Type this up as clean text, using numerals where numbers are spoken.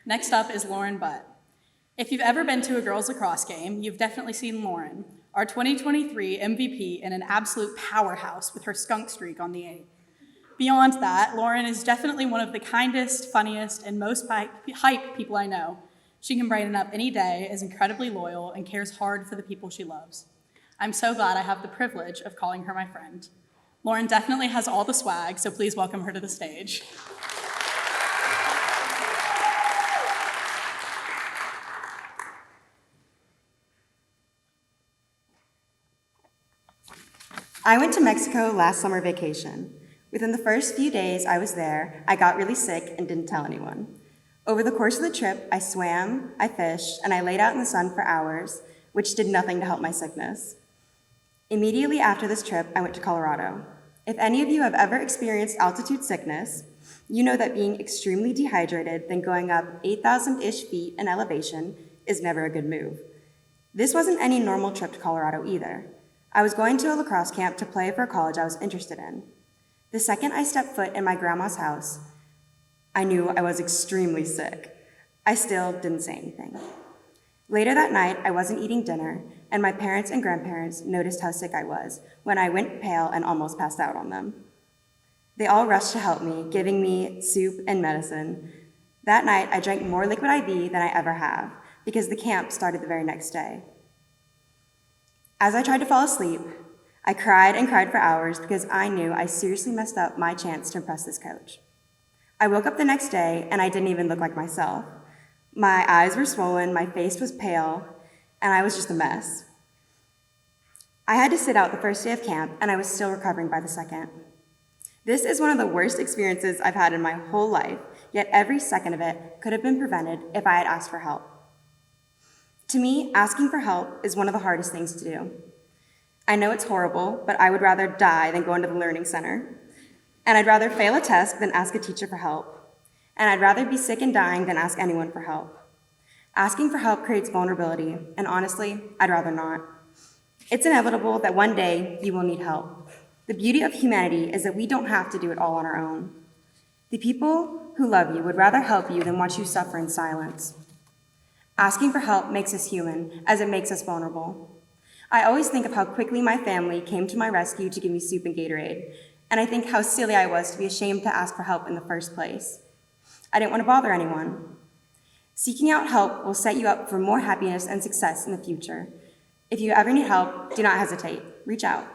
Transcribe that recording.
Next up is Lauren Butt. If you've ever been to a girls lacrosse game, you've definitely seen Lauren, our 2023 MVP and an absolute powerhouse with her skunk streak on the 8. Beyond that, Lauren is definitely one of the kindest, funniest, and most hype people I know. She can brighten up any day, is incredibly loyal, and cares hard for the people she loves. I'm so glad I have the privilege of calling her my friend. Lauren definitely has all the swag, so please welcome her to the stage. I went to Mexico last summer vacation. Within the first few days I was there, I got really sick and didn't tell anyone. Over the course of the trip, I swam, I fished, and I laid out in the sun for hours, which did nothing to help my sickness. Immediately after this trip, I went to Colorado. If any of you have ever experienced altitude sickness, you know that being extremely dehydrated, then going up 8,000-ish feet in elevation is never a good move. This wasn't any normal trip to Colorado either. I was going to a lacrosse camp to play for a college I was interested in. The second I stepped foot in my grandma's house, I knew I was extremely sick. I still didn't say anything. Later that night, I wasn't eating dinner, and my parents and grandparents noticed how sick I was when I went pale and almost passed out on them. They all rushed to help me, giving me soup and medicine. That night, I drank more liquid IV than I ever have, because the camp started the very next day. As I tried to fall asleep, I cried and cried for hours because I knew I seriously messed up my chance to impress this coach. I woke up the next day, and I didn't even look like myself. My eyes were swollen, my face was pale, and I was just a mess. I had to sit out the first day of camp, and I was still recovering by the second. This is one of the worst experiences I've had in my whole life, yet every second of it could have been prevented if I had asked for help. To me, asking for help is one of the hardest things to do. I know it's horrible, but I would rather die than go into the learning center. And I'd rather fail a test than ask a teacher for help. And I'd rather be sick and dying than ask anyone for help. Asking for help creates vulnerability, and honestly, I'd rather not. It's inevitable that one day you will need help. The beauty of humanity is that we don't have to do it all on our own. The people who love you would rather help you than watch you suffer in silence. Asking for help makes us human, as it makes us vulnerable. I always think of how quickly my family came to my rescue to give me soup and Gatorade, and I think how silly I was to be ashamed to ask for help in the first place. I didn't want to bother anyone. Seeking out help will set you up for more happiness and success in the future. If you ever need help, do not hesitate. Reach out.